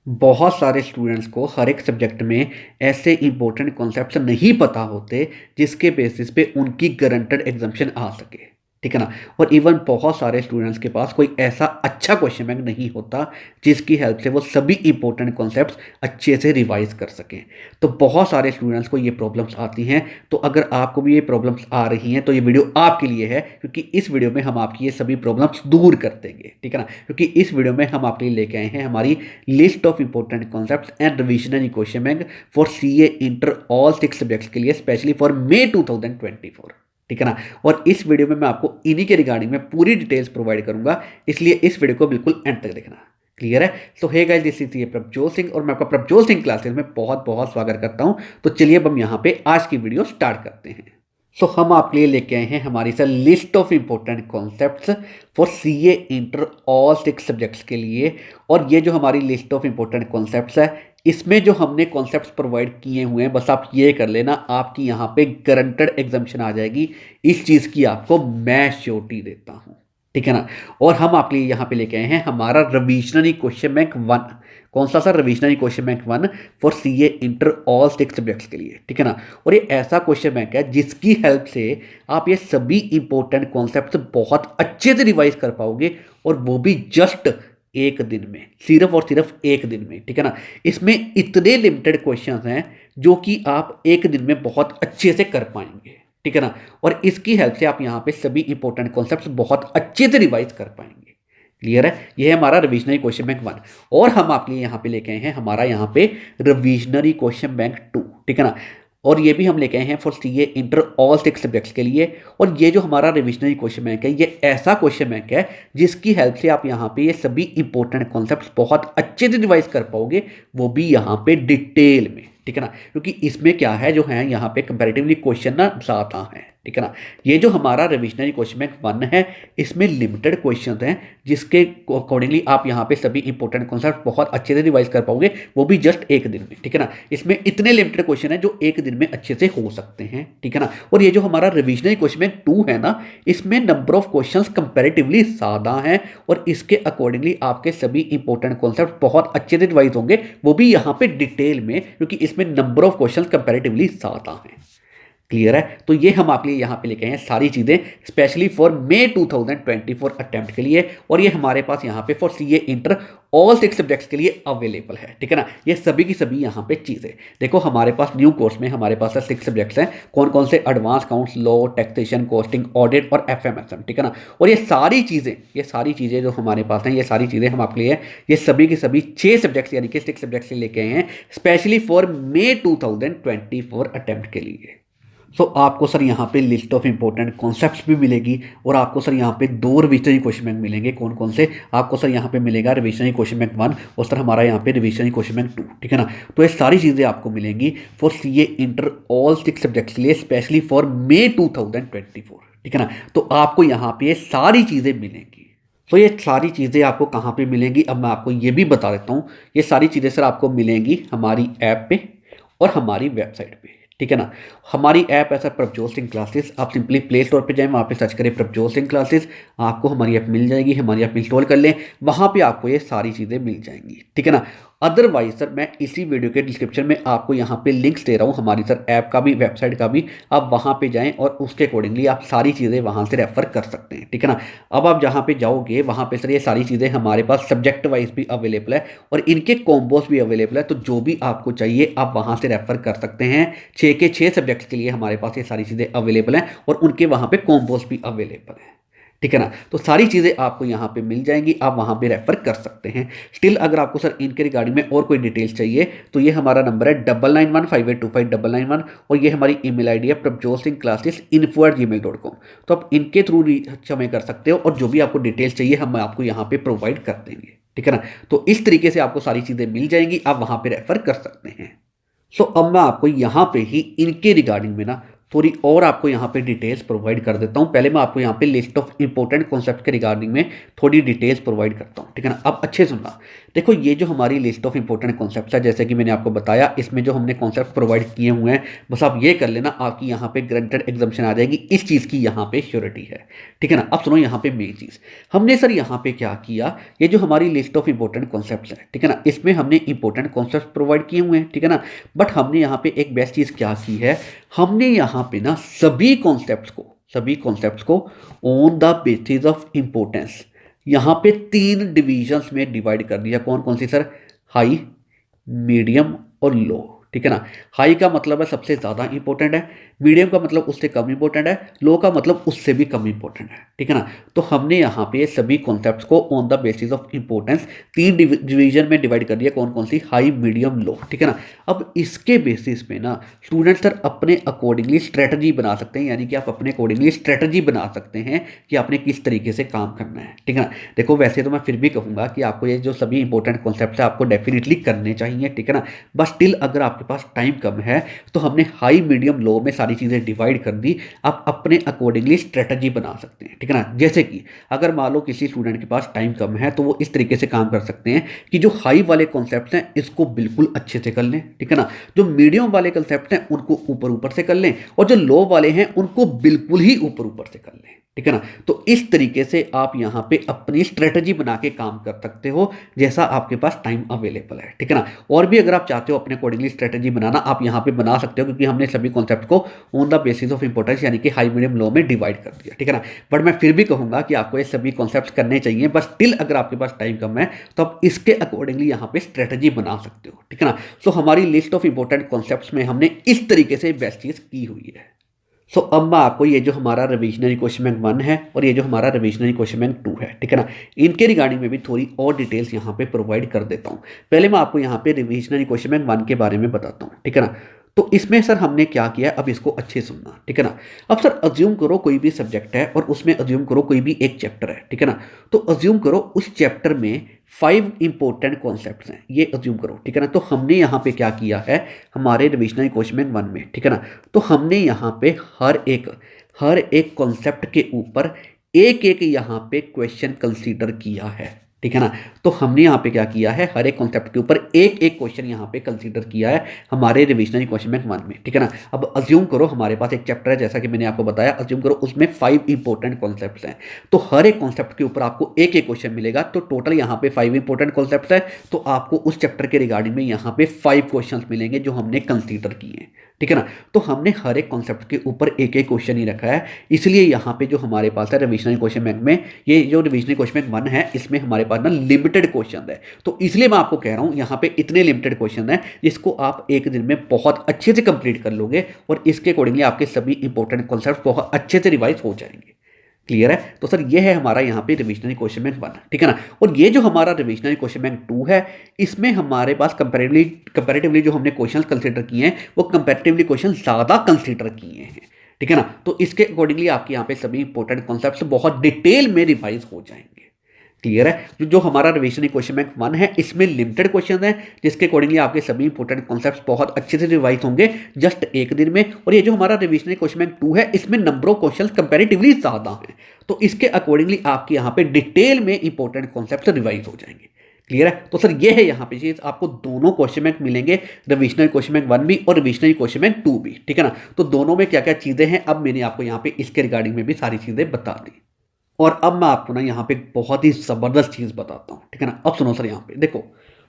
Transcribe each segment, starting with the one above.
बहुत सारे स्टूडेंट्स को हर एक सब्जेक्ट में ऐसे इंपॉर्टेंट कॉन्सेप्ट्स नहीं पता होते जिसके बेसिस पे उनकी गारंटेड एग्जाम्पशन आ सके। ठीक है ना। और इवन बहुत सारे स्टूडेंट्स के पास कोई ऐसा अच्छा क्वेश्चन बैंक नहीं होता जिसकी हेल्प से वो सभी इंपॉर्टेंट कॉन्सेप्ट्स अच्छे से रिवाइज कर सकें। तो बहुत सारे स्टूडेंट्स को ये प्रॉब्लम्स आती हैं। तो अगर आपको भी ये प्रॉब्लम्स आ रही हैं तो ये वीडियो आपके लिए है, क्योंकि इस वीडियो में हम आपकी ये सभी प्रॉब्लम्स दूर कर देंगे। ठीक है ना। क्योंकि इस वीडियो में हम आपके लिए लेके आए हैं हमारी list of important concepts and revisionary question bank for CA inter all 6 subjects के लिए, स्पेशली फॉर मई 2024। ठीक है ना। और इस वीडियो में मैं आपको इन्हीं के रिगार्डिंग में पूरी डिटेल्स प्रोवाइड करूंगा, इसलिए इस वीडियो को बिल्कुल एंड तक देखना। क्लियर है। So hey guys, this is Prabhjot Singh और मैं आपका प्रभजोत सिंह क्लासेस में बहुत बहुत स्वागत करता हूं। तो चलिए अब हम यहाँ पे आज की वीडियो स्टार्ट करते हैं। सो हम आपके लिए लेके आए हैं हमारी sir list of important concepts for CA inter all 6 subjects के लिए। और ये जो हमारी लिस्ट ऑफ इंपॉर्टेंट कॉन्सेप्ट्स है, इसमें जो हमने कॉन्सेप्ट्स प्रोवाइड किए हुए हैं, बस आप ये कर लेना, आपकी यहाँ पे गारंटेड एग्जाम्पशन आ जाएगी। इस चीज़ की आपको मैं श्योरिटी देता हूँ। ठीक है ना। और हम आपके लिए यहाँ पे लेके आए हैं हमारा रिविजनरी क्वेश्चन बैंक 1। कौन सा sir? Revisionary question bank 1 for CA inter all 6 subjects के लिए। ठीक है ना। और ये ऐसा क्वेश्चन बैंक है जिसकी हेल्प से आप ये सभी इंपॉर्टेंट कॉन्सेप्ट्स बहुत अच्छे से रिवाइज कर पाओगे, और वो भी जस्ट एक दिन में, सिर्फ और सिर्फ एक दिन में। ठीक है ना। इसमें इतने लिमिटेड क्वेश्चंस हैं जो कि आप एक दिन में बहुत अच्छे से कर पाएंगे। ठीक है ना। और इसकी हेल्प से आप यहाँ पे सभी इंपॉर्टेंट कॉन्सेप्ट्स बहुत अच्छे से रिवाइज कर पाएंगे। क्लियर है। ये है हमारा रिविजनरी क्वेश्चन बैंक 1। और हम आपके लिए यहाँ पे लेके आए हैं हमारा यहाँ पे रिविजनरी क्वेश्चन बैंक 2। ठीक है ना। और ये भी हम लेके आए हैं for CA inter all 6 subjects के लिए। और ये जो हमारा रिविजनरी क्वेश्चन बैंक है, ये ऐसा क्वेश्चन बैंक है जिसकी हेल्प से आप यहाँ पे ये सभी इंपॉर्टेंट कॉन्सेप्ट्स बहुत अच्छे से रिवाइज कर पाओगे, वो भी यहाँ पे डिटेल में। ठीक है ना। क्योंकि इसमें क्या है, जो है यहाँ पे कंपैरेटिवली क्वेश्चन ना ज़्यादा है। ठीक है ना। ये जो हमारा रिविजनरी क्वेश्चन बैंक 1 है, इसमें लिमिटेड क्वेश्चन हैं जिसके अकॉर्डिंगली आप यहाँ पे सभी इंपॉर्टेंट कॉन्सेप्ट बहुत अच्छे से रिवाइज कर पाओगे, वो भी जस्ट एक दिन में। ठीक है ना। इसमें इतने लिमिटेड क्वेश्चन है जो एक दिन में अच्छे से हो सकते हैं। ठीक है ना। और ये जो हमारा रिविजनरी क्वेश्चन बैंक 2 है ना, इसमें नंबर ऑफ क्वेश्चन कंपेरेटिवली ज़्यादा है, और इसके अकॉर्डिंगली आपके सभी इंपॉर्टेंट कॉन्सेप्ट बहुत अच्छे से रिवाइज होंगे, वो भी यहाँ पे डिटेल में, क्योंकि इसमें नंबर ऑफ क्वेश्चन कंपेरेटिवली ज़्यादा है। क्लियर है। तो ये हम आपके लिए यहाँ पे लेके आए हैं सारी चीज़ें स्पेशली फॉर मई 2024 अटेम्प्ट के लिए। और ये हमारे पास यहाँ पे for CA inter all 6 subjects के लिए अवेलेबल है। ठीक है ना। ये सभी की सभी यहाँ पे चीज़ें देखो, हमारे पास न्यू कोर्स में हमारे पास 6 सब्जेक्ट्स हैं। कौन कौन से? Advance accounts, law, taxation, costing, audit और एफएमएसएम। ठीक है ना। और ये सारी चीज़ें जो हमारे पास हैं, ये सारी चीज़ें हम आपके लिए ये सभी के सभी 6 सब्जेक्ट्स यानी कि 6 सब्जेक्ट्स लेके आए हैं स्पेशली फॉर मई 2024 अटेम्प्ट के लिए। सो आपको सर यहाँ पे लिस्ट ऑफ इंपॉर्टेंट कॉन्सेप्ट्स भी मिलेगी, और आपको सर यहाँ पे 2 रिविजनरी क्वेश्चन बैंक मिलेंगे। कौन कौन से? आपको सर यहाँ पे मिलेगा रिविजनरी क्वेश्चन बैंक 1 और सर हमारा यहाँ पे रिविजनरी क्वेश्चन बैंक 2। ठीक है ना। तो ये सारी चीज़ें आपको मिलेंगी for CA inter all 6 subjects के लिए स्पेशली फॉर मई 2024। ठीक है ना। तो आपको यहाँ पे ये सारी चीज़ें मिलेंगी। तो ये सारी चीज़ें आपको कहाँ पे मिलेंगी, अब मैं आपको ये भी बता देता हूँ। ये सारी चीज़ें सर आपको मिलेंगी हमारी ऐप पे और हमारी वेबसाइट पे। ठीक है ना। हमारी ऐप है सर प्रभजोत सिंह क्लासेस। आप सिंपली प्ले स्टोर पे जाएं, वहाँ पे सर्च करें प्रभजोत सिंह क्लासेस, आपको हमारी ऐप मिल जाएगी। हमारी ऐप इंस्टॉल कर लें, वहाँ पे आपको ये सारी चीज़ें मिल जाएंगी। ठीक है ना। अदरवाइज सर मैं इसी वीडियो के डिस्क्रिप्शन में आपको यहाँ पे लिंक्स दे रहा हूँ हमारी सर ऐप का भी, वेबसाइट का भी। आप वहाँ पे जाएं और उसके अकॉर्डिंगली आप सारी चीज़ें वहाँ से रेफर कर सकते हैं। ठीक है ना। अब आप जहाँ पे जाओगे वहाँ पे सर ये सारी चीज़ें हमारे पास सब्जेक्ट वाइज भी अवेलेबल है, और इनके कॉम्बोस भी अवेलेबल है। तो जो भी आपको चाहिए आप वहाँ से रेफर कर सकते हैं। 6 के 6 सब्जेक्ट्स के लिए हमारे पास ये सारी चीज़ें अवेलेबल हैं, और उनके वहाँ पे कॉम्बोस भी अवेलेबल है। ठीक है ना। तो सारी चीज़ें आपको यहाँ पे मिल जाएंगी, आप वहाँ पे रेफर कर सकते हैं। स्टिल अगर आपको सर इनके रिगार्डिंग में और कोई डिटेल्स चाहिए तो ये हमारा नंबर है 9915825991, और ये हमारी ईमेल आईडी है prabjotsinghclassesinfo@gmail.com। तो आप इनके थ्रू रीच हमें कर सकते हो, और जो भी आपको डिटेल्स चाहिए हम आपको यहाँ पे प्रोवाइड कर देंगे। ठीक है ना। तो इस तरीके से आपको सारी चीज़ें मिल जाएंगी, आप वहाँ पे रेफर कर सकते हैं। सो अब मैं आपको यहाँ पे ही इनके रिगार्डिंग में ना थोड़ी और आपको यहाँ पे डिटेल्स प्रोवाइड कर देता हूँ। पहले मैं आपको यहाँ पे लिस्ट ऑफ इंपॉर्टेंट कॉन्सेप्ट के रिगार्डिंग में थोड़ी डिटेल्स प्रोवाइड करता हूँ। ठीक है ना। अब अच्छे सुनना, देखो ये जो हमारी लिस्ट ऑफ इंपॉर्टेंट कॉन्सेप्ट्स है, जैसे कि मैंने आपको बताया, इसमें जो हमने कॉन्सेप्ट प्रोवाइड किए हुए हैं, बस आप ये कर लेना, आपकी यहाँ पे ग्रंटेड एग्जाम्पशन आ जाएगी, इस चीज़ की यहाँ पे श्योरिटी है। ठीक है ना। अब सुनो यहाँ पे मेन चीज़, हमने सर यहाँ पे क्या किया, ये जो हमारी लिस्ट ऑफ इंपॉर्टेंट कॉन्सेप्ट्स है, ठीक है ना, इसमें हमने इंपॉर्टेंट कॉन्सेप्ट प्रोवाइड किए हुए हैं, ठीक है ना। बट हमने यहाँ पे एक बेस्ट चीज़ क्या की है, हमने यहाँ पे ना सभी कॉन्सेप्ट्स को on the basis of importance यहाँ पे 3 डिविजन्स में डिवाइड कर दिया। कौन कौन सी सर? हाई, मीडियम और लो। ठीक है ना। हाई का मतलब है सबसे ज़्यादा इंपॉर्टेंट है, मीडियम का मतलब उससे कम इंपॉर्टेंट है, लो का मतलब उससे भी कम इंपॉर्टेंट है। ठीक है ना। तो हमने यहाँ पे सभी कॉन्सेप्ट्स को on the basis of importance 3 division में डिवाइड कर दिया। कौन कौन सी? हाई, मीडियम, लो। ठीक है ना। अब इसके बेसिस पे ना स्टूडेंट्स सर अपने अकॉर्डिंगली स्ट्रेटजी बना सकते हैं, यानी कि आप अपने अकॉर्डिंगली स्ट्रेटजी बना सकते हैं कि आपने किस तरीके से काम करना है। ठीक है ना। देखो वैसे तो मैं फिर भी कहूँगा कि आपको ये जो सभी इंपॉर्टेंट कॉन्सेप्ट है आपको डेफिनेटली करने चाहिए। ठीक है ना। बस स्टिल अगर आपके पास टाइम कम है तो हमने हाई, मीडियम, लो में सारी चीज़ें डिवाइड कर दी। आप अपने अकॉर्डिंगली स्ट्रेटजी बना सकते हैं। ठीक है ना। जैसे कि अगर मान लो किसी स्टूडेंट के पास टाइम कम है तो वो इस तरीके से काम कर सकते हैं कि जो हाई वाले कॉन्सेप्ट हैं इसको बिल्कुल अच्छे से कर लें। ठीक है ना। जो मीडियम वाले कॉन्सेप्ट हैं उनको ऊपर ऊपर से कर लें, और जो लो वाले हैं उनको बिल्कुल ही ऊपर ऊपर से कर लें। ठीक है ना। तो इस तरीके से आप यहाँ पे अपनी स्ट्रेटजी बना के काम कर सकते हो जैसा आपके पास टाइम अवेलेबल है। ठीक है ना। और भी अगर आप चाहते हो अपने अकॉर्डिंगली स्ट्रेटजी बनाना, आप यहाँ पे बना सकते हो, क्योंकि हमने सभी कॉन्सेप्ट को on the basis of importance यानी कि हाई, मीडियम, लो में डिवाइड कर दिया। ठीक है ना। बट मैं फिर भी कहूँगा कि आपको ये सभी कॉन्सेप्ट करने चाहिए, बस स्टिल अगर आपके पास टाइम कम है तो आप इसके अकॉर्डिंगली यहाँ पे स्ट्रेटजी बना सकते हो। ठीक है ना। सो हमारी लिस्ट ऑफ इंपॉर्टेंट कॉन्सेप्ट्स में हमने इस तरीके से बेस्ट चीज़ की हुई है। सो अब मैं आपको ये जो हमारा रिविजनरी क्वेश्चन बैंक 1 है और ये जो हमारा रिविजनरी क्वेश्चन बैंक 2 है, ठीक है ना, इनके रिगार्डिंग में भी थोड़ी और डिटेल्स यहाँ पे प्रोवाइड कर देता हूँ। पहले मैं आपको यहाँ पे रिविजनरी क्वेश्चन बैंक 1 के बारे में बताता हूँ। ठीक है ना। तो इसमें सर हमने क्या किया, अब इसको अच्छे सुनना। ठीक है ना। अब सर अज्यूम करो कोई भी सब्जेक्ट है और उसमें अज्यूम करो कोई भी एक चैप्टर है। ठीक है ना। तो अज्यूम करो उस चैप्टर में 5 इंपॉर्टेंट कॉन्सेप्ट्स हैं, ये अज्यूम करो। ठीक है ना। तो हमने यहाँ पे क्या किया है हमारे रिविजनरी क्वेश्चन बैंक 1 में, ठीक है ना, तो हमने यहाँ पे हर एक कॉन्सेप्ट के ऊपर एक एक यहाँ पे क्वेश्चन कंसीडर किया है। ठीक है ना। तो हमने यहाँ पे क्या किया है, हर एक कॉन्सेप्ट के ऊपर एक एक क्वेश्चन यहाँ पे कंसीडर किया है हमारे रिविजनरी क्वेश्चन बैंक 1 में। ठीक है ना। अब अज्यूम करो हमारे पास एक चैप्टर है, जैसा कि मैंने आपको बताया, अज्यूम करो उसमें 5 इंपॉर्टेंट कॉन्सेप्ट्स हैं, तो हर एक कॉन्सेप्ट के ऊपर आपको एक एक क्वेश्चन मिलेगा। तो टोटल यहाँ पे 5 इंपॉर्टेंट कॉन्सेप्ट्स है, तो आपको उस चैप्टर के रिगार्डिंग में यहाँ पे 5 क्वेश्चन मिलेंगे जो हमने कंसीडर किए हैं। ठीक है ना। तो हमने हर एक कॉन्सेप्ट के ऊपर एक एक क्वेश्चन ही रखा है, इसलिए यहाँ पे जो हमारे पास है रिविजनरी क्वेश्चन बैंक में, ये जो रिविजनरी क्वेश्चन बैंक 1 है इसमें हमारे पास ना लिमिटेड क्वेश्चन है। तो इसलिए मैं आपको कह रहा हूँ यहाँ पे इतने लिमिटेड क्वेश्चन है जिसको आप एक दिन में बहुत अच्छे से कंप्लीट कर लोगे और इसके अकॉर्डिंगली आपके सभी इंपॉर्टेंट कॉन्सेप्ट बहुत अच्छे से रिवाइज हो जाएंगे। क्लियर है। तो सर ये है हमारा यहाँ पे रिविजनरी क्वेश्चन बैंक 1। ठीक है ना। और ये जो हमारा रिविजनरी क्वेश्चन बैंक 2 है, इसमें हमारे पास कंपैरेटिवली जो हमने क्वेश्चन कंसीडर किए हैं वो कंपैरेटिवली क्वेश्चन ज़्यादा कंसीडर किए हैं। ठीक है ना। तो इसके अकॉर्डिंगली आपके यहाँ पे सभी इंपॉर्टेंट कॉन्सेप्ट बहुत डिटेल में रिवाइज हो जाएंगे। क्लियर है। जो हमारा रिविजनरी क्वेश्चन बैंक 1 है इसमें लिमिटेड क्वेश्चन है, जिसके अकॉर्डिंगली आपके सभी इंपॉर्टेंट कॉन्सेप्ट्स बहुत अच्छे से रिवाइज होंगे जस्ट एक दिन में। और ये जो हमारा रिविजनरी क्वेश्चन बैंक 2 है इसमें नंबर ऑफ क्वेश्चंस कंपैरेटिवली ज़्यादा हैं, तो इसके अकॉर्डिंगली आपके यहाँ पे डिटेल में इंपॉर्टेंट कॉन्सेप्ट्स रिवाइज हो जाएंगे। क्लियर है। तो सर ये है यहाँ पे चीज़, आपको दोनों क्वेश्चन बैंक मिलेंगे, रिविजनरी क्वेश्चन बैंक 1 भी और रिविजनरी क्वेश्चन बैंक 2 भी। ठीक है ना। तो दोनों में क्या क्या चीज़ें हैं अब मैंने आपको यहाँ पे इसके रिगार्डिंग में भी सारी चीज़ें बता दी। और अब मैं आपको ना यहाँ पे बहुत ही ज़बरदस्त चीज़ बताता हूँ। ठीक है ना। अब सुनो सर, यहाँ पे देखो,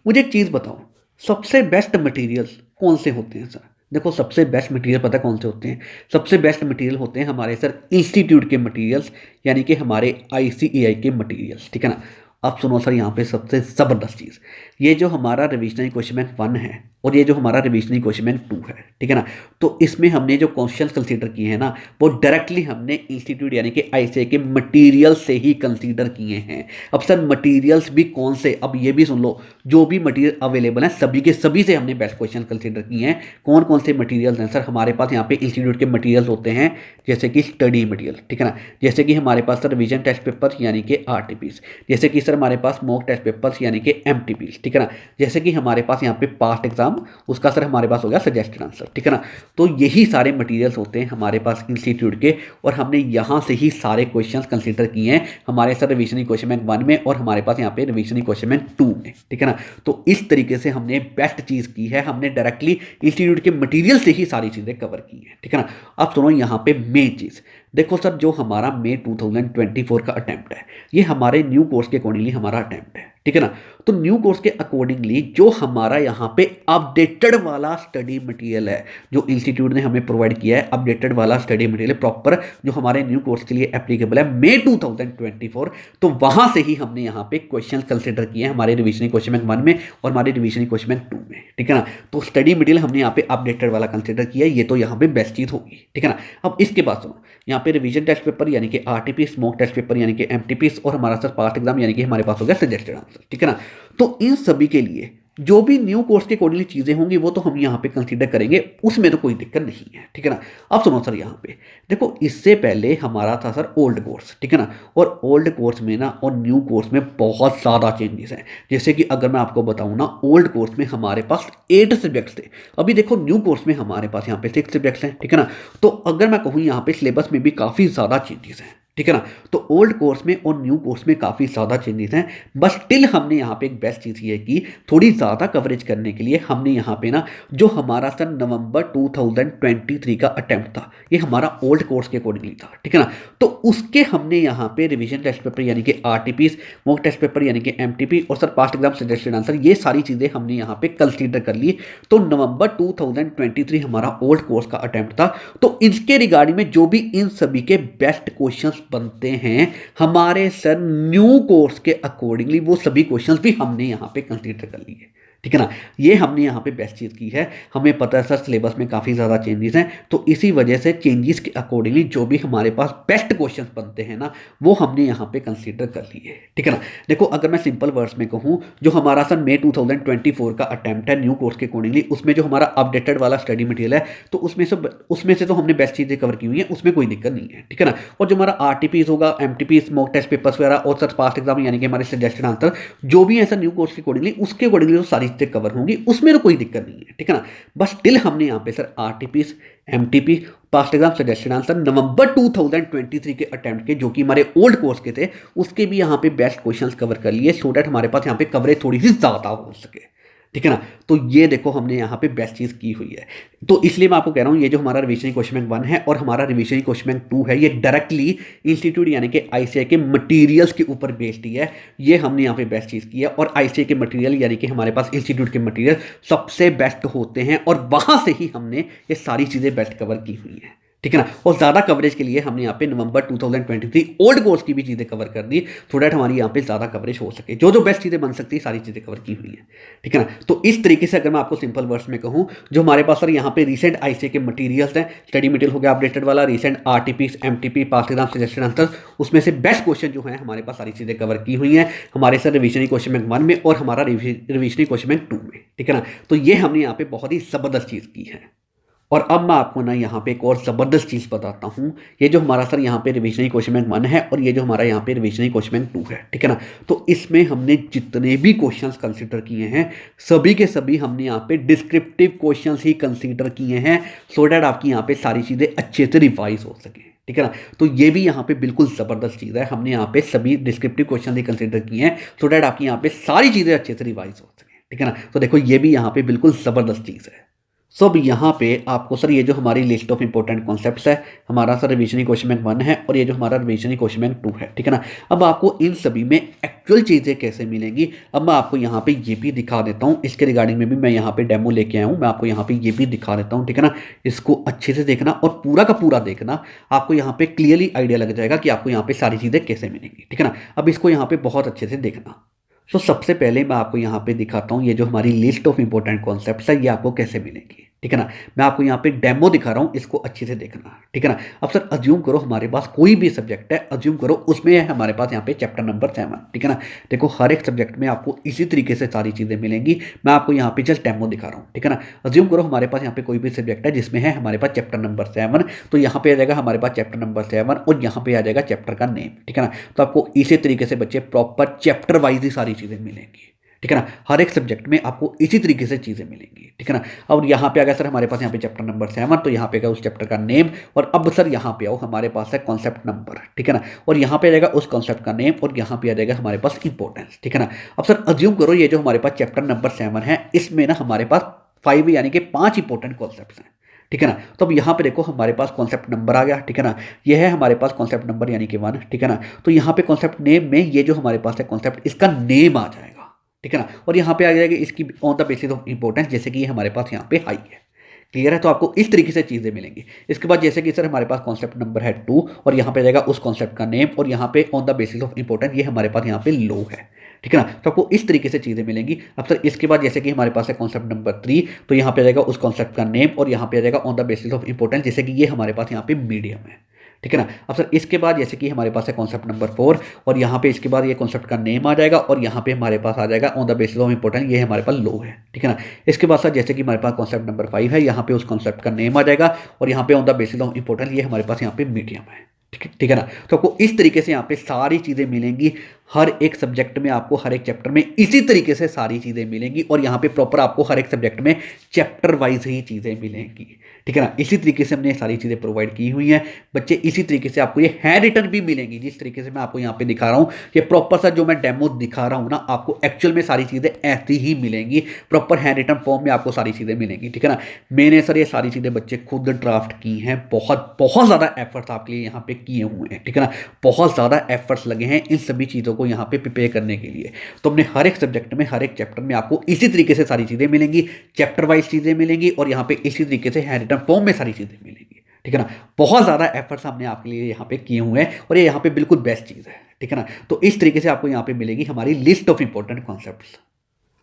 मुझे एक चीज़ बताओ, सबसे बेस्ट मटेरियल्स कौन से होते हैं सर? देखो सबसे बेस्ट मटेरियल पता है कौन से होते हैं? सबसे बेस्ट मटेरियल होते हैं हमारे सर इंस्टीट्यूट के मटेरियल्स, यानी कि हमारे ICAI के मटेरियल्स। ठीक है ना। अब सुनो सर यहाँ पे सबसे ज़बरदस्त चीज़, ये जो हमारा रिविजनरी क्वेश्चन बैंक 1 है और ये जो हमारा रिविजनरी क्वेश्चन बैंक 2 है, ठीक है ना, तो इसमें हमने जो क्वेश्चन कंसीडर किए हैं ना वो डायरेक्टली हमने इंस्टीट्यूट यानी कि ICAI के मटेरियल से ही कंसीडर किए हैं। अब सर मटेरियल्स भी कौन से, अब ये भी सुन लो, जो भी मटेरियल अवेलेबल है सभी के सभी से हमने बेस्ट क्वेश्चन कंसीडर किए हैं। कौन कौन से मटेरियल्स हैं सर? हमारे पास यहाँ पे इंस्टीट्यूट के मटेरियल्स होते हैं, जैसे कि स्टडी मटेरियल, ठीक है ना, जैसे कि हमारे पास सर रिविजन टेस्ट पेपर यानी कि RTPs, जैसे कि सर हमारे पास मॉक टेस्ट पेपर्स यानी कि एमटीपीज, ठीक है ना। जैसे कि हमारे पास यहाँ पे पास्ट एग्जाम, उसका सर हमारे पास हो गया सजेस्टेड आंसर, ठीक है ना। तो यही सारे मटेरियल्स होते हैं हमारे पास इंस्टीट्यूट के, और हमने यहाँ से ही सारे क्वेश्चंस कंसीडर किए हैं हमारे सर रिविजन क्वेश्चन बैंक 1 में और हमारे पास यहाँ पे रिविजन क्वेश्चन बैंक 2 में, ठीक है ना। तो इस तरीके से हमने बेस्ट चीज़ की है, हमने डायरेक्टली इंस्टीट्यूट के मटेरियल से ही सारी चीज़ें कवर की हैं, ठीक है ना। अब सुनो यहाँ पे मेन चीज़, देखो सर जो हमारा मई 2024 का अटैम्प्ट है, ये हमारे न्यू कोर्स के अकॉर्डिंगली हमारा अटैम्प्ट है, ठीक है ना। तो न्यू कोर्स के अकॉर्डिंगली जो हमारा यहाँ पे अपडेटेड वाला स्टडी मटेरियल है, जो इंस्टीट्यूट ने हमें प्रोवाइड किया है, अपडेटेड वाला स्टडी मटेरियल प्रॉपर जो हमारे न्यू कोर्स के लिए एप्लीकेबल है मई 2024, तो वहाँ से ही हमने यहाँ पे क्वेश्चन कंसिडर किए हैं हमारे रिविजन क्वेश्चन बैंक 1 में और हमारे रिविजन क्वेश्चन बैंक 2 में, ठीक है ना। तो स्टडी मटेरियल हमने यहाँ पे अपडेटेड वाला कंसिडर किया है, ये तो यहाँ पे बेस्ट चीज़ होगी, ठीक है ना। अब इसके बाद सुनो, यहाँ पे रिवीजन टेस्ट पेपर यानी कि आरटीपी, स्मोक टेस्ट पेपर यानी कि एमटीपी और हमारा सर पास्ट एग्जाम यानी कि हमारे पास हो गया सजेस्टेड आंसर, ठीक है ना। तो इन सभी के लिए जो भी न्यू कोर्स के अकॉर्डिंगली चीज़ें होंगी वो तो हम यहाँ पे कंसीडर करेंगे, उसमें तो कोई दिक्कत नहीं है, ठीक है ना। अब सुनो सर यहाँ पे देखो, इससे पहले हमारा था सर ओल्ड कोर्स, ठीक है ना। और ओल्ड कोर्स में ना और न्यू कोर्स में बहुत ज़्यादा चेंजेस हैं। जैसे कि अगर मैं आपको बताऊँ ना, ओल्ड कोर्स में हमारे पास 8 सब्जेक्ट्स थे, अभी देखो न्यू कोर्स में हमारे पास यहाँ पे 6 सब्जेक्ट्स हैं, ठीक है ना। तो अगर मैं कहूँ यहाँ पे सिलेबस में भी काफ़ी ज़्यादा चेंजेस हैं, ठीक है ना। तो ओल्ड कोर्स में और न्यू कोर्स में काफ़ी ज़्यादा चेंजेस हैं, बस स्टिल हमने यहाँ पे एक बेस्ट चीज़ ये की, थोड़ी ज़्यादा कवरेज करने के लिए हमने यहाँ पे ना जो हमारा सर नवंबर 2023 का अटैम्प्ट था, ये हमारा ओल्ड कोर्स के अकॉर्डिंगली था, ठीक है ना। तो उसके हमने यहाँ पे रिविजन टेस्ट पेपर यानी कि आरटीपी, मॉक टेस्ट पेपर यानी कि एमटीपी और sir past exam suggested answer, ये सारी चीज़ें हमने यहाँ पे कंसीडर कर ली। तो नवंबर 2023 हमारा ओल्ड कोर्स का अटैम्प्ट था, तो इसके रिगार्डिंग में जो भी इन सभी के बेस्ट क्वेश्चन बनते हैं हमारे सर न्यू कोर्स के अकॉर्डिंगली, वो सभी क्वेश्चंस भी हमने यहां पे कंसीडर कर लिए, ठीक है ना। ये हमने यहाँ पे बेस्ट चीज़ की है। हमें पता है सर सिलेबस में काफ़ी ज़्यादा चेंजेस हैं, तो इसी वजह से चेंजेस के अकॉर्डिंगली जो भी हमारे पास बेस्ट क्वेश्चंस बनते हैं ना, वो हमने यहाँ पे कंसीडर कर लिए, ठीक है ना। देखो अगर मैं सिंपल वर्ड्स में कहूँ, जो हमारा सर मई 2024 का अटैम्प्ट है न्यू कोर्स के अकॉर्डिंगली, उसमें जो हमारा अपडेटेड वाला स्टडी मटेरियल है, तो उसमें से तो हमने बेस्ट चीज़ें कवर की हुई हैं, उसमें कोई दिक्कत नहीं है, ठीक है ना। और जो हमारा आरटीपीज होगा, एमटीपी, मॉक टेस्ट पेपर्स वगैरह और सर पास्ट एग्जाम यानी कि हमारे सजेस्टेड आंसर, जो भी है सर न्यू कोर्स के अकॉर्डिंगली, उसके अकॉर्डिंगली तो सारी चीज़ें कवर होंगी, उसमें तो कोई दिक्कत नहीं है, ठीक है ना। बस स्टिल हमने यहाँ पे sir RTP, MTP, past exam suggested answer November 2023 के अटेम्प्ट के, जो कि हमारे ओल्ड कोर्स के थे, उसके भी यहाँ पे बेस्ट क्वेश्चंस कवर कर लिए, सो दैट हमारे पास यहाँ पे कवरेज थोड़ी सी ज़्यादा हो सके, ठीक है ना। तो ये देखो हमने यहाँ पे बेस्ट चीज़ की हुई है। तो इसलिए मैं आपको कह रहा हूँ, ये जो हमारा रिविजन क्वेश्चन बैंक 1 है और हमारा रिविजन क्वेश्चन बैंक 2 है, ये डायरेक्टली इंस्टीट्यूट यानी कि आईसीएआई के मटेरियल्स के ऊपर बेस्ड ही है। ये हमने यहाँ पे बेस्ट चीज़ की है, और आईसीएआई के मटेरियल यानी कि हमारे पास इंस्टीट्यूट के मटेरियल सबसे बेस्ट होते हैं, और वहाँ से ही हमने ये सारी चीज़ें बेस्ट कवर की हुई हैं, ठीक है ना। और ज़्यादा कवरेज के लिए हमने यहाँ पे नवंबर 2023 ओल्ड कोर्स की भी चीज़ें कवर कर दी, सो डैट हमारी यहाँ पे ज़्यादा कवरेज हो सके, जो जो बेस्ट चीज़ें बन सकती है सारी चीज़ें कवर की हुई हैं, ठीक है ना। तो इस तरीके से अगर मैं आपको सिंपल वर्ड्स में कहूँ, जो हमारे पास सर यहाँ पे रिसेंट आईसीएआई के मटीरियल्स हैं, स्टडी मटेरियल हो गया अपडेटेड वाला, recent RTP, MTP, past exam suggested answer, उसमें से बेस्ट क्वेश्चन जो है हमारे पास सारी चीज़ें कवर की हुई हैं हमारे सर रिविजन क्वेश्चन बैंक 1 में और हमारा रिविजन क्वेश्चन बैंक 2 में, ठीक है ना। तो ये हमने यहाँ पे बहुत ही ज़बरदस्त चीज़ की है। और अब मैं आपको ना यहाँ पे एक और ज़बरदस्त चीज़ बताता हूँ। ये जो हमारा सर यहाँ पे रिविजन क्वेश्चन बैंक 1 है और ये जो हमारा यहाँ पे रिविजन क्वेश्चन बैंक 2 है, ठीक है ना। तो इसमें हमने जितने भी क्वेश्चंस कंसीडर किए हैं, सभी के सभी हमने यहाँ पे डिस्क्रिप्टिव क्वेश्चंस ही कंसीडर किए हैं, सो डैट आपकी यहाँ पे सारी चीज़ें अच्छे से रिवाइज हो सके, ठीक है ना। तो ये भी यहाँ पे बिल्कुल ज़बरदस्त चीज़ है, हमने यहाँ पे सभी डिस्क्रिप्टिव क्वेश्चन ही कंसीडर किए हैं, सो डैट आपकी यहाँ पे सारी चीज़ें अच्छे से रिवाइज हो सके, ठीक है ना। तो देखो ये भी यहाँ पे बिल्कुल ज़बरदस्त चीज़ है। सो अब यहाँ पे आपको सर ये जो हमारी लिस्ट ऑफ इंपॉर्टेंट कॉन्सेप्ट्स है, हमारा सर रिविजन क्वेश्चन बैंक 1 है और ये जो हमारा रिविजन क्वेश्चन बैंक 2 है, ठीक है ना। अब आपको इन सभी में एक्चुअल चीज़ें कैसे मिलेंगी, अब मैं आपको यहाँ पे ये भी दिखा देता हूँ। इसके रिगार्डिंग में भी मैं यहाँ पे डेमो लेके आया हूँ, मैं आपको यहाँ पे ये भी दिखा देता हूँ, ठीक है ना। इसको अच्छे से देखना और पूरा का पूरा देखना, आपको यहाँ पे क्लियरली आइडिया लग जाएगा कि आपको यहाँ पे सारी चीज़ें कैसे मिलेंगी, ठीक है ना। अब इसको यहाँ पे बहुत अच्छे से देखना। तो सबसे पहले मैं आपको यहाँ पे दिखाता हूँ ये जो हमारी लिस्ट ऑफ इंपॉर्टेंट कॉन्सेप्ट्स है, ये आपको कैसे मिलेंगी। ठीक है ना। मैं आपको यहाँ पे डेमो दिखा रहा हूँ, इसको अच्छे से देखना, ठीक है ना। अब सर अज्यूम करो हमारे पास कोई भी सब्जेक्ट है, अज्यूम करो उसमें है हमारे पास यहाँ पे चैप्टर नंबर 7, ठीक है ना। देखो हर एक सब्जेक्ट में आपको इसी तरीके से सारी चीज़ें मिलेंगी। मैं आपको यहाँ पे जस्ट डेमो दिखा रहा हूँ, ठीक है ना। अज्यूम करो हमारे पास यहाँ पे कोई भी सब्जेक्ट है जिसमें है हमारे पास चैप्टर नंबर 7, तो यहाँ पे आ जाएगा हमारे पास चैप्टर नंबर 7 और यहाँ पे आ जाएगा चैप्टर का नेम, ठीक है ना। तो आपको इसी तरीके से बच्चे प्रॉपर चैप्टर वाइज ही सारी चीज़ें मिलेंगी, ठीक है ना। हर एक सब्जेक्ट में आपको इसी तरीके से चीज़ें मिलेंगी, ठीक है ना। और यहाँ पे आ गया सर हमारे पास यहाँ पे चैप्टर नंबर 7, तो यहाँ पे गया उस चैप्टर का नेम, और अब सर यहाँ पे आओ हमारे पास है कॉन्सेप्ट नंबर, ठीक है ना। और यहाँ पे आ जाएगा उस कॉन्सेप्ट का नेम, और यहाँ पे आ जाएगा हमारे पास इंपॉर्टेंस, ठीक है ना। अब सर अज्यूम करो ये जो हमारे पास चैप्टर नंबर 7 है, इसमें ना हमारे पास 5 यानी कि 5 इंपॉर्टेंट कॉन्सेप्ट हैं, ठीक है ना। तो अब यहाँ पे देखो हमारे पास कॉन्सेप्ट नंबर आ गया, ठीक है ना। ये है हमारे पास कॉन्सेप्ट नंबर यानी कि 1, ठीक है ना। तो यहाँ पे कॉन्सेप्ट नेम में ये जो हमारे पास है कॉन्सेप्ट, इसका नेम आ जाएगा, ठीक है ना। और यहाँ पे आ जाएगी इसकी on the basis of importance, जैसे कि हमारे पास यहाँ पे हाई है, क्लियर है। तो आपको इस तरीके से चीज़ें मिलेंगी। इसके बाद जैसे कि सर हमारे पास कॉन्सेप्ट नंबर है 2, और यहाँ पे जाएगा उस कॉन्सेप्ट का नेम, और यहाँ पे on the basis of importance ये हमारे पास यहाँ पे लो है, ठीक है ना। तो आपको इस तरीके से चीज़ें मिलेंगी। अब सर इसके बाद जैसे कि हमारे पास है कॉन्सेप्ट नंबर 3, तो यहाँ पे आ जाएगा उस कॉन्सेप्ट का नेम, और यहाँ पे आ जाएगा on the basis of importance, जैसे कि ये हमारे पास यहाँ पे मीडियम है, ठीक है ना। अब सर इसके बाद जैसे कि हमारे पास है कॉन्सेप्ट नंबर 4, और यहाँ पे इसके बाद ये कॉन्सेप्ट का नेम आ जाएगा, और यहाँ पे हमारे पास आ जाएगा on the basis of importance, ये हमारे पास लो है, ठीक है ना। इसके बाद सर जैसे कि हमारे पास कॉन्सेप्ट नंबर 5 है, यहाँ पे उस कॉन्सेप्ट का नेम आ जाएगा, और यहाँ पे on the basis of importance ये हमारे पास यहाँ पे मीडियम है, ठीक है ना। तो आपको इस तरीके से यहाँ पे सारी चीज़ें मिलेंगी। हर एक सब्जेक्ट में आपको हर एक चैप्टर में इसी तरीके से सारी चीज़ें मिलेंगी, और यहाँ पे प्रॉपर आपको हर एक सब्जेक्ट में चैप्टर वाइज ही चीज़ें मिलेंगी, ठीक है ना। इसी तरीके से हमने सारी चीज़ें प्रोवाइड की हुई हैं बच्चे। इसी तरीके से आपको ये हैंड रिटन भी मिलेंगी, जिस तरीके से मैं आपको यहाँ पे दिखा रहा हूँ। ये प्रॉपर सा जो मैं डेमो दिखा रहा हूँ ना, आपको एक्चुअल में सारी चीज़ें ऐसी ही मिलेंगी, प्रॉपर हैंड रिटन फॉर्म में आपको सारी चीज़ें मिलेंगी, ठीक है ना। मैंने सर ये सारी चीज़ें बच्चे खुद ड्राफ्ट की हैं, बहुत बहुत ज़्यादा एफर्ट्स आपके लिए यहाँ पे किए हुए हैं, ठीक है ना। बहुत ज़्यादा एफर्ट्स लगे हैं इन सभी चीज़ों को यहाँ पे प्रिपेयर करने के लिए। तो हमने हर एक सब्जेक्ट में हर एक चैप्टर में आपको इसी तरीके से सारी चीज़ें मिलेंगी, चैप्टर वाइज चीज़ें मिलेंगी, और यहाँ पे इसी तरीके से हैंड रिटन फॉर्म में सारी चीज़ें मिलेंगी, ठीक है ना। बहुत ज़्यादा एफर्ट्स हमने आपके लिए यहाँ पे किए हुए हैं, और ये यहाँ पे बिल्कुल बेस्ट चीज़ है, ठीक है ना। तो इस तरीके से आपको यहाँ पे मिलेगी हमारी लिस्ट ऑफ इंपॉर्टेंट कॉन्सेप्ट्स।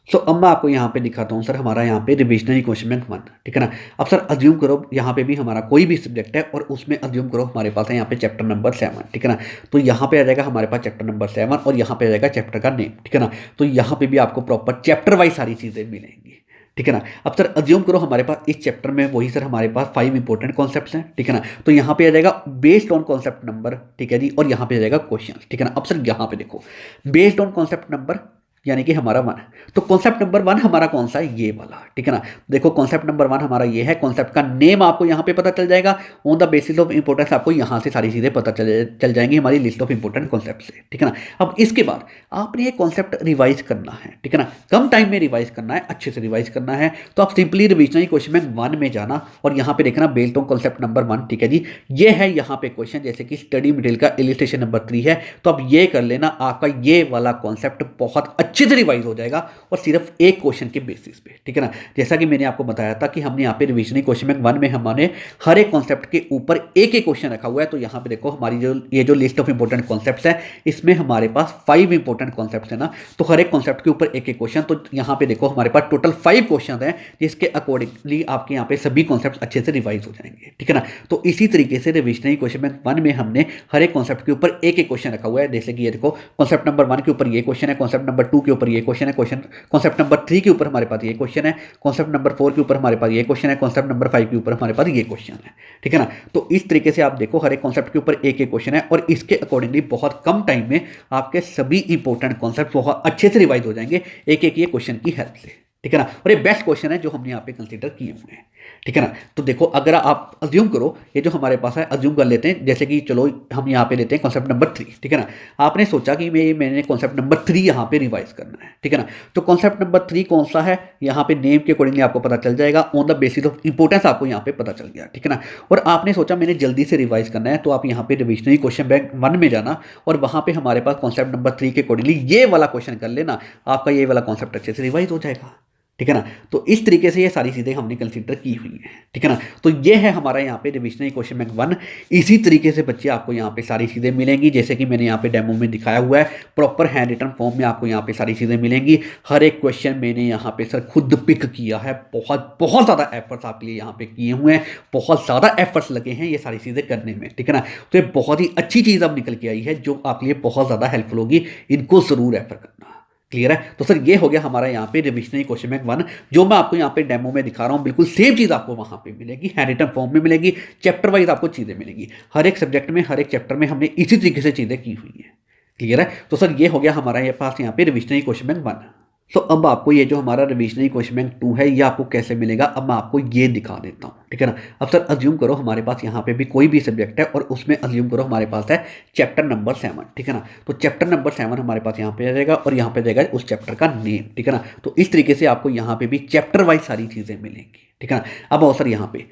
सो अब मैं आपको यहाँ पे दिखाता हूँ सर हमारा यहाँ पे रिविजनरी क्वेश्चन बैंक 1, ठीक है ना। अब सर अज्यूम करो यहाँ पे भी हमारा कोई भी सब्जेक्ट है, और उसमें अज्यूम करो हमारे पास है यहाँ पे चैप्टर नंबर 7, ठीक है ना। तो यहाँ पे आ जाएगा हमारे पास चैप्टर नंबर 7, और यहाँ पे आ जाएगा चैप्टर का नेम, ठीक है ना। तो यहाँ पे भी आपको प्रॉपर चैप्टर वाइज सारी चीज़ें मिलेंगी, ठीक है ना। अब सर अज्यूम करो हमारे पास इस चैप्टर में वही सर हमारे पास 5 इंपॉर्टेंट कॉन्सेप्ट्स हैं, ठीक है ना। तो यहाँ पे आ जाएगा बेस्ड ऑन कॉन्सेप्ट नंबर, ठीक है जी, और यहाँ पे आ जाएगा क्वेश्चन, ठीक है ना। अब सर यहाँ पे देखो बेस्ड ऑन कॉन्सेप्ट नंबर यानी कि हमारा 1 है, तो कॉन्सेप्ट नंबर 1 हमारा कौन सा है, ये वाला, ठीक है ना। देखो कॉन्सेप्ट नंबर 1 हमारा ये है, कॉन्सेप्ट का नेम आपको यहाँ पे पता चल जाएगा, on the basis of importance आपको यहाँ से सारी चीज़ें पता चल जाएंगी हमारी लिस्ट ऑफ इंपॉर्टेंट कॉन्सेप्ट से, ठीक है ना। अब इसके बाद आपने ये कॉन्सेप्ट रिवाइज करना है, ठीक है ना। कम टाइम में रिवाइज करना है, अच्छे से रिवाइज करना है, तो आप सिंपली रिविजनरी क्वेश्चन बैंक 1 में जाना, और यहाँ पे देखना बेस्ड ऑन कॉन्सेप्ट नंबर 1, ठीक है जी। ये है यहाँ पे क्वेश्चन, जैसे कि स्टडी मटेरियल का इलस्ट्रेशन नंबर 3 है, तो अब ये कर लेना, आपका ये वाला कॉन्सेप्ट बहुत अच्छे से रिवाइज हो जाएगा, और सिर्फ एक क्वेश्चन के बेसिस पे, ठीक है ना। जैसा कि मैंने आपको बताया था कि हमने यहाँ पे रिविजनरी क्वेश्चन बैंक 1 में हमने हर एक कॉन्सेप्ट के ऊपर एक एक क्वेश्चन रखा हुआ है। तो यहाँ पे देखो हमारी जो लिस्ट ऑफ इंपॉर्टेंट कॉन्सेप्ट्स है, इसमें हमारे पास 5 इंपॉर्टेंट कॉन्सेप्ट्स है ना, तो हर एक कॉन्सेप्ट के ऊपर एक एक क्वेश्चन। तो यहाँ पे देखो हमारे पास टोटल 5 क्वेश्चन है, जिसके अकॉर्डिंगली आपके यहाँ पे सभी कॉन्सेप्ट अच्छे से रिवाइज हो जाएंगे, ठीक है ना। तो इसी तरीके से रिविजनरी क्वेश्चन बैंक 1 में हमने हर एक कॉन्सेप्ट के ऊपर एक एक क्वेश्चन रखा हुआ है। जैसे कि ये देखो कॉन्सेप्ट नंबर 1 के ऊपर ये क्वेश्चन है, कॉन्सेप्ट नंबर 2 के ऊपर ये क्वेश्चन है, कॉन्सेप्ट नंबर 3 के ऊपर हमारे पास ये क्वेश्चन है, कॉन्सेप्ट नंबर 4 के ऊपर हमारे पास ये क्वेश्चन है, कॉन्सेप्ट नंबर 5 के ऊपर हमारे पास ये क्वेश्चन है, ठीक है ना। तो इस तरीके से आप देखो हर एक कॉन्सेप्ट के ऊपर एक एक क्वेश्चन है, और इसके अकॉर्डिंगली बहुत कम टाइम में आपके सभी इंपॉर्टेंट कॉन्सेप्ट बहुत अच्छे से रिवाइज हो जाएंगे एक एक ये क्वेश्चन की हेल्प से, ठीक है ना। और ये बेस्ट क्वेश्चन है जो हमने यहाँ पे कंसीडर किए हुए हैं, ठीक है ना। तो देखो अगर आप अज्यूम करो ये जो हमारे पास है, अज्यूम कर लेते हैं, जैसे कि चलो हम यहाँ पे लेते हैं कॉन्सेप्ट नंबर 3, ठीक है ना। आपने सोचा कि मैंने कॉन्सेप्ट नंबर 3 यहाँ पे रिवाइज करना है, ठीक है ना। तो कॉन्सेप्ट नंबर 3 कौन सा है, यहाँ पे नेम के अकॉर्डिंगली आपको पता चल जाएगा, on the basis of importance आपको यहाँ पे पता चल गया, ठीक है ना। और आपने सोचा मैंने जल्दी से रिवाइज करना है, तो आप यहाँ पे रिविजनरी क्वेश्चन बैंक 1 में जाना, और वहाँ पे हमारे पास कॉन्सेप्ट नंबर 3 के अकॉर्डिंगली ये वाला क्वेश्चन कर लेना, आपका ये वाला कॉन्सेप्ट अच्छे से रिवाइज हो जाएगा, ठीक है ना। तो इस तरीके से ये सारी चीज़ें हमने कंसीडर की हुई हैं, ठीक है ना। तो ये है हमारा यहाँ पे रिविजनरी क्वेश्चन बैंक 1। इसी तरीके से बच्चे आपको यहाँ पे सारी चीज़ें मिलेंगी, जैसे कि मैंने यहाँ पे डेमो में दिखाया हुआ है, प्रॉपर हैंड रिटन फॉर्म में आपको यहाँ पे सारी चीज़ें मिलेंगी। हर एक क्वेश्चन मैंने यहाँ पे सर खुद पिक किया है, बहुत बहुत ज़्यादा एफर्ट्स आपके लिए यहाँ पे किए हुए हैं, बहुत ज़्यादा एफर्ट्स लगे हैं ये सारी चीज़ें करने में, ठीक है ना। तो ये बहुत ही अच्छी चीज़ अब निकल के आई है जो आपके लिए बहुत ज़्यादा हेल्पफुल होगी, इनको ज़रूर रेफर करना। क्लियर है। तो सर ये हो गया हमारा यहाँ पे रिविजनरी क्वेश्चन बैंक 1, जो मैं आपको यहाँ पे डेमो में दिखा रहा हूँ। बिल्कुल सेम चीज़ आपको वहाँ पे मिलेगी, हैंड रिटन फॉर्म में मिलेगी, चैप्टर वाइज आपको चीज़ें मिलेंगी। हर एक सब्जेक्ट में, हर एक चैप्टर में हमने इसी तरीके से चीज़ें की हुई हैं। क्लियर है। तो सर ये हो गया हमारा ये पास यहाँ पे रिविजनरी क्वेश्चन बैंक 1। तो अब आपको ये जो हमारा रिविजनरी क्वेश्चन बैंक 2 है ये आपको कैसे मिलेगा, अब मैं आपको ये दिखा देता हूँ, ठीक है ना। अब सर अज्यूम करो हमारे पास यहाँ पे भी कोई भी सब्जेक्ट है और उसमें अज्यूम करो हमारे पास है चैप्टर नंबर 7, ठीक है ना। तो चैप्टर नंबर 7 हमारे पास यहाँ पे आ जाएगा और यहाँ पे जाएगा उस चैप्टर का नेम, ठीक है ना। तो इस तरीके से आपको यहाँ पे भी चैप्टर वाइज सारी चीज़ें मिलेंगी, ठीक है ना। अब आओ सर यहाँ पे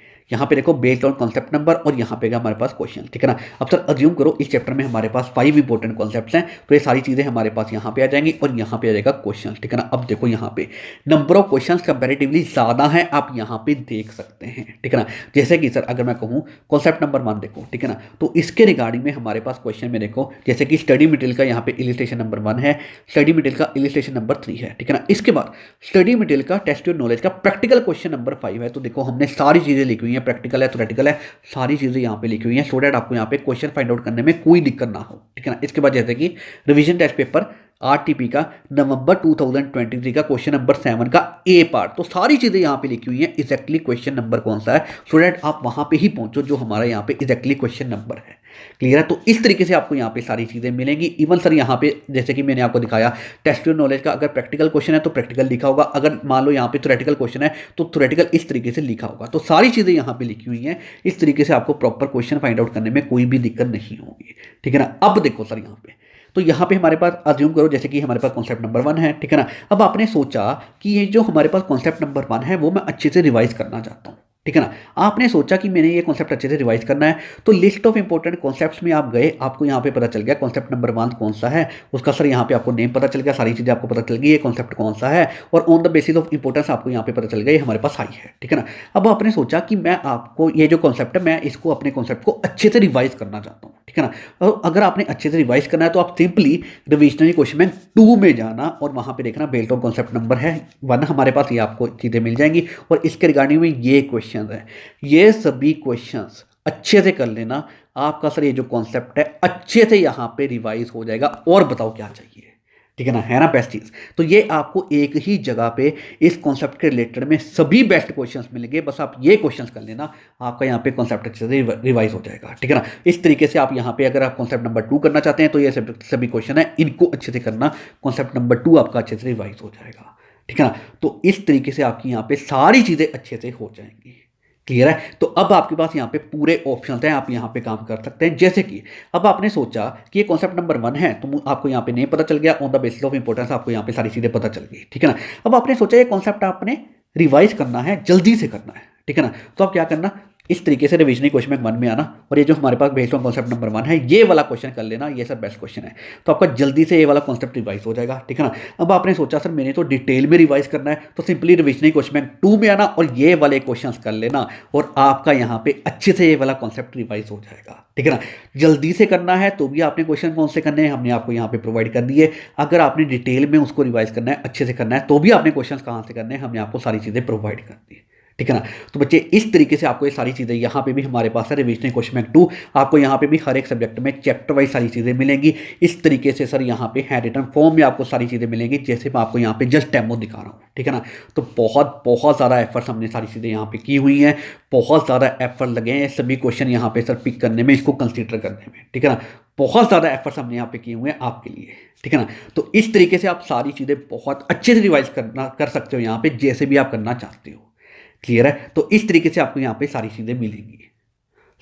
देखो बेस्ड ऑन कॉन्सेप्ट नंबर और यहाँ पे हमारे पास क्वेश्चन, ठीक है ना। अब सर अज्यूम करो इस चैप्टर में हमारे पास 5 इंपॉर्टेंट कॉन्सेप्ट्स हैं, तो ये सारी चीज़ें हमारे पास यहाँ पे आ जाएंगी और यहाँ पे आ जाएगा क्वेश्चन, ठीक है ना। अब देखो यहाँ पे नंबर ऑफ क्वेश्चंस कंपैरेटिवली ज़्यादा है, आप यहाँ पे देख सकते हैं, ठीक है ना। जैसे कि सर अगर मैं कहूँ कॉन्सेप्ट नंबर 1 देखो, ठीक है ना, तो इसके रिगार्डिंग में हमारे पास क्वेश्चन में देखो जैसे कि स्टडी मटेरियल का यहाँ पे इलिस्ट्रेशन नंबर 1 है, स्टडी मटेरियल का इलिस्ट्रेशन नंबर 3 है, ठीक है ना। इसके बाद स्टडी मटेरियल का टेस्ट योर नॉलेज का प्रैक्टिकल क्वेश्चन नंबर 5 है। तो देखो हमने सारी चीज़ें लिखी हुई हैं, प्रैक्टिकल है, थ्योरेटिकल है, सारी चीज़ें यहाँ पे लिखी हुई हैं, सो दैट आपको यहाँ पे क्वेश्चन फाइंड आउट करने में कोई दिक्कत ना हो, ठीक है ना। इसके बाद जैसे कि रिवीजन टेस्ट पेपर आरटीपी का नवंबर 2023 का क्वेश्चन नंबर 7 का ए पार्ट, तो सारी चीज़ें यहाँ पे लिखी हुई हैं एग्जैक्टली क्वेश्चन नंबर कौन सा है, सो दैट आप वहाँ पे ही पहुँचो जो हमारा यहाँ पे एग्जैक्टली क्वेश्चन नंबर है। क्लियर है। तो इस तरीके से आपको यहाँ पे सारी चीज़ें मिलेंगी। इवन सर यहाँ पे जैसे कि मैंने आपको दिखाया टेस्ट योर नॉलेज का अगर प्रैक्टिकल क्वेश्चन है तो प्रैक्टिकल लिखा होगा, अगर मान लो यहाँ पे थ्योरेटिकल क्वेश्चन है तो थ्योरेटिकल इस तरीके से लिखा होगा। तो सारी चीज़ें यहाँ पे लिखी हुई हैं, इस तरीके से आपको प्रॉपर क्वेश्चन फाइंड आउट करने में कोई भी दिक्कत नहीं होगी, ठीक है ना। अब देखो सर यहाँ पे तो यहाँ पे हमारे पास अज्यूम करो जैसे कि हमारे पास कॉन्सेप्ट नंबर 1 है, ठीक है ना। अब आपने सोचा कि ये जो हमारे पास कॉन्सेप्ट नंबर 1 है वो मैं अच्छे से रिवाइज करना चाहता हूँ, ठीक है ना। आपने सोचा कि मैंने ये कॉन्सेप्ट अच्छे से रिवाइज करना है, तो लिस्ट ऑफ इंपॉर्टेंट कॉन्सेप्ट्स में आप गए, आपको यहाँ पे पता चल गया कॉन्सेप्ट नंबर 1 कौन सा है, उसका सर यहाँ पे आपको नेम पता चल गया, सारी चीज़ें आपको पता चल गई ये कॉन्सेप्ट कौन सा है, और on the basis of importance आपको यहाँ पे पता चल गया ये हमारे पास आई है, ठीक है ना। अब आपने सोचा कि मैं आपको ये जो कॉन्सेप्ट है मैं इसको अपने कॉन्सेप्ट को अच्छे से रिवाइज करना चाहता हूँ, ठीक है ना। और अगर आपने अच्छे से रिवाइज करना है तो आप सिंपली रिविजनरी क्वेश्चन बैंक 2 में जाना और वहाँ पे देखना बेस्ड ऑन कॉन्सेप्ट नंबर है 1 हमारे पास, ये आपको चीज़ें मिल जाएंगी और इसके रिगार्डिंग में ये क्वेश्चन है, ये सभी क्वेश्चंस अच्छे से कर लेना, आपका सर ये जो कॉन्सेप्ट है अच्छे से यहाँ पे रिवाइज हो जाएगा। और बताओ क्या चाहिए, ठीक है ना, है ना बेस्ट चीज़। तो ये आपको एक ही जगह पे इस कॉन्सेप्ट के रिलेटेड में सभी बेस्ट क्वेश्चंस मिलेंगे, बस आप ये क्वेश्चंस कर लेना, आपका यहाँ पे कॉन्सेप्ट अच्छे से रिवाइज हो जाएगा, ठीक है ना। इस तरीके से आप यहाँ पे अगर आप कॉन्सेप्ट नंबर 2 करना चाहते हैं तो ये सभी क्वेश्चन है, इनको अच्छे से करना, कॉन्सेप्ट नंबर 2 आपका अच्छे से रिवाइज हो जाएगा, ठीक है ना। तो इस तरीके से आपकी यहाँ पे सारी चीज़ें अच्छे से हो जाएंगी। क्लियर है। तो अब आपके पास यहाँ पे पूरे ऑप्शन हैं, आप यहाँ पे काम कर सकते हैं। जैसे कि अब आपने सोचा कि ये कॉन्सेप्ट नंबर 1 है तो आपको यहाँ पे नेम पता चल गया, on the basis of importance आपको यहाँ पे सारी चीज़ें पता चल गई, ठीक है ना। अब आपने सोचा ये कॉन्सेप्ट आपने रिवाइज करना है, जल्दी से करना है, ठीक है ना। तो आप क्या करना, इस तरीके से रिविजनरी क्वेश्चन बैंक 1 में आना और ये जो हमारे पास बेस्ड ऑन कॉन्सेप्ट नंबर 1 है ये वाला क्वेश्चन कर लेना, ये सर बेस्ट क्वेश्चन है, तो आपका जल्दी से ये वाला कॉन्सेप्ट रिवाइज हो जाएगा, ठीक है ना। अब आपने सोचा सर मैंने तो डिटेल में रिवाइज करना है, तो सिंपली रिविजनरी क्वेश्चन बैंक 2 में आना और ये वाले क्वेश्चन कर लेना और आपका यहाँ पे अच्छे से ये वाला कॉन्सेप्ट रिवाइज हो जाएगा, ठीक है ना। जल्दी से करना है तो भी आपने क्वेश्चन कौन से करने हैं हमने आपको यहाँ पे प्रोवाइड कर दिए, अगर आपने डिटेल में उसको रिवाइज करना है, अच्छे से करना है तो भी आपने क्वेश्चन कहाँ से करने हैं हमने आपको सारी चीज़ें प्रोवाइड कर दी, ठीक है ना। तो बच्चे इस तरीके से आपको ये सारी चीज़ें यहाँ पे भी हमारे पास है रिविजनरी क्वेश्चन बैंक 2, आपको यहाँ पे भी हर एक सब्जेक्ट में चैप्टर वाइज सारी चीज़ें मिलेंगी। इस तरीके से सर यहाँ पे हैंड रिटन फॉर्म में आपको सारी चीज़ें मिलेंगी, जैसे मैं आपको यहाँ पे जस्ट डेमो दिखा रहा हूँ, ठीक है ना। तो बहुत ज़्यादा एफर्ट्स हमने सारी चीज़ें यहाँ पे की हुई हैं, बहुत ज़्यादा एफर्ट लगे हैं सभी क्वेश्चन यहाँ पे सर पिक करने में, इसको कंसिडर करने में, ठीक है ना। बहुत ज़्यादा एफर्ट्स हमने यहाँ पे किए हुए हैं आपके लिए, ठीक है ना। तो इस तरीके से आप सारी चीज़ें बहुत अच्छे से रिवाइज कर सकते हो यहाँ पे, जैसे भी आप करना चाहते हो। क्लियर है। तो इस तरीके से आपको यहाँ पे सारी चीज़ें मिलेंगी।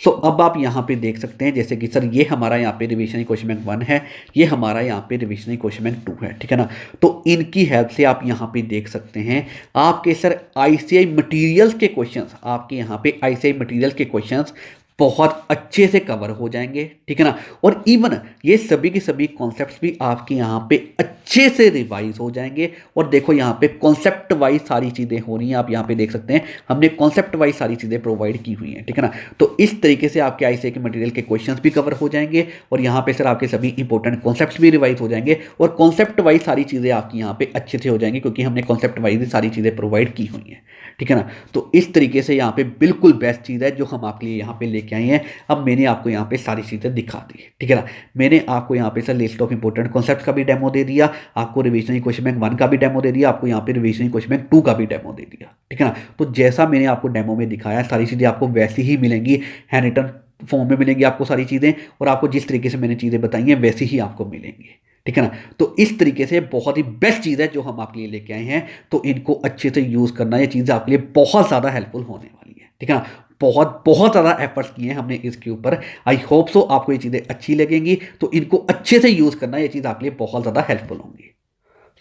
सो अब आप यहाँ पे देख सकते हैं जैसे कि सर ये हमारा यहाँ पे रिविजनरी क्वेश्चन बैंक 1 है, ये हमारा यहाँ पे रिविजनरी क्वेश्चन बैंक 2 है, ठीक है ना। तो इनकी हेल्प से आप यहाँ पे देख सकते हैं आपके सर आईसीआई मटेरियल्स के क्वेश्चंस, आपके यहाँ पे आईसीआई मटेरियल्स के क्वेश्चंस बहुत अच्छे से कवर हो जाएंगे, ठीक है ना। और इवन ये सभी के सभी कॉन्सेप्ट्स भी आपके यहाँ पे अच्छे से रिवाइज हो जाएंगे। और देखो यहाँ पे कॉन्सेप्ट वाइज सारी चीज़ें हो रही हैं, आप यहाँ पे देख सकते हैं हमने कॉन्सेप्ट वाइज सारी चीज़ें प्रोवाइड की हुई हैं, ठीक है ना। तो इस तरीके से आपके आईसीए के मटेरियल के क्वेश्चंस भी कवर हो जाएंगे और यहाँ पे सर आपके सभी इंपॉर्टेंट कॉन्सेप्ट्स भी रिवाइज हो जाएंगे और कॉन्सेप्ट वाइज सारी चीज़ें आपकी यहाँ पे अच्छे से हो जाएंगी क्योंकि हमने कॉन्सेप्ट वाइज सारी चीज़ें प्रोवाइड की हुई हैं, ठीक है ना। तो इस तरीके से यहाँ पे बिल्कुल बेस्ट चीज़ है जो हम आपके लिए यहाँ पे लेके आए हैं। अब मैंने आपको यहाँ पे सारी चीज़ें दिखा दी, ठीक है ना। मैंने आपको यहाँ पे sir list of important concepts का भी डेमो दे दिया, आपको रिविजनरी क्वेश्चन बैंक 1 का भी डेमो दे दिया, आपको यहाँ पे रिविजनरी क्वेश्चन बैंक 2 का भी डेमो दे दिया, ठीक है ना। तो जैसा मैंने आपको डेमो में दिखाया सारी चीज़ें आपको वैसी ही मिलेंगी, हैंड रिटन फॉर्म में मिलेंगी आपको सारी चीज़ें और आपको जिस तरीके से मैंने चीज़ें बताई हैं वैसी ही आपको मिलेंगी, ठीक है ना। तो इस तरीके से बहुत ही बेस्ट चीज़ है जो हम आपके लिए लेके आए हैं, तो इनको अच्छे से यूज़ करना, ये चीज़ें आपके लिए बहुत ज़्यादा हेल्पफुल होने वाली है, ठीक है ना। बहुत बहुत ज़्यादा एफर्ट्स किए हैं हमने इसके ऊपर। आई होप सो आपको ये चीज़ें अच्छी लगेंगी, तो इनको अच्छे से यूज़ करना, ये चीज़ आपके लिए बहुत ज़्यादा हेल्पफुल होंगी।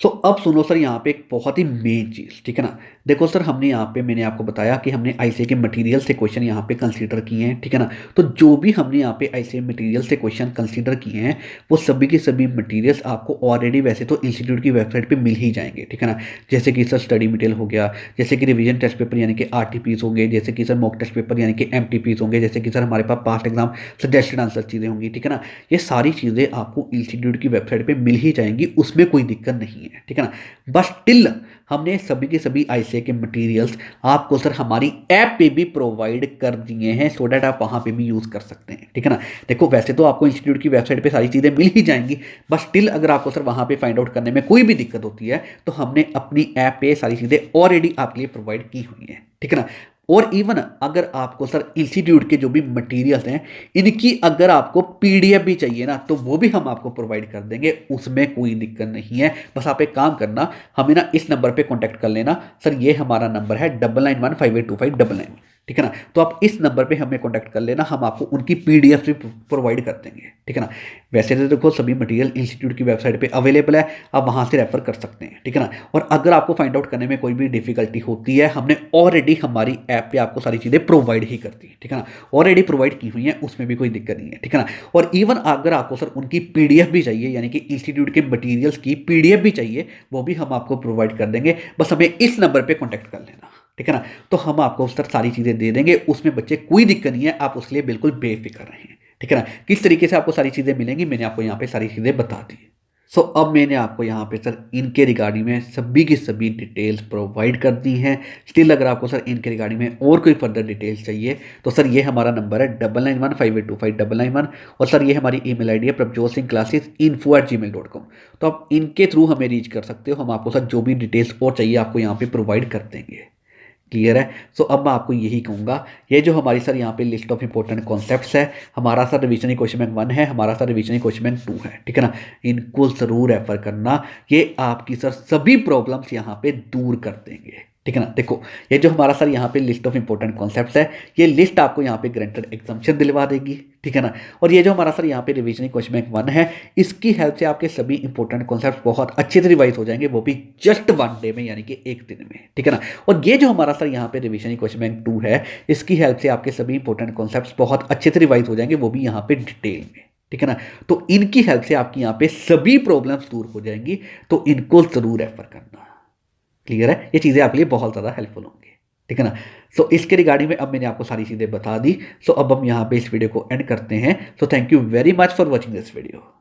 सो अब सुनो सर यहाँ पे एक बहुत ही मेन चीज़, ठीक है ना। देखो सर हमने यहाँ पे मैंने आपको बताया कि हमने आईसीए के मटेरियल से क्वेश्चन यहाँ पे कंसीडर किए हैं, ठीक है ना। तो जो भी हमने यहाँ पे आईसीए मटेरियल से क्वेश्चन कंसीडर किए हैं वो सभी के सभी मटेरियल्स आपको ऑलरेडी वैसे तो इंस्टीट्यूट की वेबसाइट पे मिल ही जाएंगे, ठीक है ना। जैसे कि सर स्टडी मटेरियल हो गया, जैसे कि रिवीजन टेस्ट पेपर यानी कि RTPs होंगे, जैसे कि सर मॉक टेस्ट पेपर यानी कि MTPs होंगे, जैसे कि सर हमारे पास पास्ट एग्जाम सजेस्टेड आंसर चीज़ें होंगी, ठीक है ना। ये सारी चीज़ें आपको इंस्टीट्यूट की वेबसाइट पर मिल ही जाएंगी, उसमें कोई दिक्कत नहीं है, ठीक है ना। बस टिल हमने सभी के सभी आईसीए के मटेरियल्स आपको सर हमारी ऐप पे भी प्रोवाइड कर दिए हैं सो डैट आप वहाँ पे भी यूज़ कर सकते हैं, ठीक है ना। देखो वैसे तो आपको इंस्टीट्यूट की वेबसाइट पे सारी चीज़ें मिल ही जाएंगी, बस स्टिल अगर आपको सर वहाँ पे फाइंड आउट करने में कोई भी दिक्कत होती है तो हमने अपनी ऐप पे सारी चीज़ें ऑलरेडी आपके लिए प्रोवाइड की हुई हैं, ठीक है ना। और इवन अगर आपको सर इंस्टीट्यूट के जो भी मटेरियल्स हैं इनकी अगर आपको PDF भी चाहिए ना तो वो भी हम आपको प्रोवाइड कर देंगे, उसमें कोई दिक्कत नहीं है। बस आप एक काम करना, हमें ना इस नंबर पे कांटेक्ट कर लेना। सर ये हमारा नंबर है 9915825999, ठीक है ना। तो आप इस नंबर पे हमें कांटेक्ट कर लेना, हम आपको उनकी PDF भी प्रोवाइड कर देंगे, ठीक है ना। वैसे तो देखो सभी मटेरियल इंस्टीट्यूट की वेबसाइट पे अवेलेबल है, आप वहाँ से रेफर कर सकते हैं, ठीक है ना। और अगर आपको फाइंड आउट करने में कोई भी डिफिकल्टी होती है हमने ऑलरेडी हमारी ऐप पे आपको सारी चीज़ें प्रोवाइड ही कर दी, ठीक है ना। ऑलरेडी प्रोवाइड की हुई हैं, उसमें भी कोई दिक्कत नहीं है, ठीक है ना। और इवन अगर आपको सर उनकी PDF भी चाहिए यानी कि इंस्टीट्यूट के मटीरियल्स की PDF भी चाहिए वो भी हम आपको प्रोवाइड कर देंगे, बस हमें इस नंबर पर कॉन्टैक्ट कर लेना, ठीक है ना। तो हम आपको उस तरह सारी चीज़ें दे देंगे, उसमें बच्चे कोई दिक्कत नहीं है, आप उसके लिए बिल्कुल बेफिक्र रहें, ठीक है ना। किस तरीके से आपको सारी चीज़ें मिलेंगी मैंने आपको यहाँ पे सारी चीज़ें बता दी। सो अब मैंने आपको यहाँ पे सर इनके रिगार्डिंग में सभी की सभी डिटेल्स प्रोवाइड कर दी हैं। स्टिल अगर आपको सर इनके रिगार्डिंग में और कोई फर्दर डिटेल्स चाहिए तो सर ये हमारा नंबर है 9915825999 और सर ये हमारी email ID है prabjotsinghclassesinfo@gmail.com। तो आप इनके थ्रू हमें रीच कर सकते हो, हम आपको सर जो भी डिटेल्स और चाहिए आपको यहाँ पे प्रोवाइड कर देंगे। क्लियर है। सो अब मैं आपको यही कहूँगा, ये जो हमारी सर यहाँ पे लिस्ट ऑफ इंपॉर्टेंट कॉन्सेप्ट्स है, हमारा सर रिविजनरी क्वेश्चन बैंक 1 है, हमारा सर रिविजनरी क्वेश्चन बैंक 2 है, ठीक है ना। इनको ज़रूर रेफर करना, ये आपकी सर सभी प्रॉब्लम्स यहाँ पे दूर कर देंगे, ठीक है ना। देखो ये जो हमारा सर यहाँ पे लिस्ट ऑफ इंपॉर्टेंट कॉन्सेप्ट्स है ये लिस्ट आपको यहाँ पे ग्रांटेड एग्जाम्पशन दिलवा देगी, ठीक है ना। और ये जो हमारा सर यहाँ पे रिविजनरी क्वेश्चन बैंक 1 है इसकी हेल्प से आपके सभी इंपॉर्टेंट कॉन्सेप्ट्स बहुत अच्छे से रिवाइज हो जाएंगे, वो भी जस्ट 1 डे में यानी कि एक दिन में, ठीक है ना। और ये जो हमारा सर यहाँ पे रिविजनरी क्वेश्चन बैंक 2 है इसकी हेल्प से आपके सभी इंपॉर्टेंट कॉन्सेप्ट्स बहुत अच्छे से रिवाइज हो जाएंगे, वो भी यहाँ पे डिटेल में, ठीक है ना। तो इनकी हेल्प से आपकी यहाँ पे सभी प्रॉब्लम्स दूर हो जाएंगी, तो इनको जरूर रेफर करना। क्लियर है, ये चीज़ें आपके लिए बहुत ज़्यादा हेल्पफुल होंगी, ठीक है ना। सो इसके रिगार्डिंग में अब मैंने आपको सारी चीज़ें बता दी। सो अब हम यहाँ पे इस वीडियो को एंड करते हैं। So thank you very much for watching this video.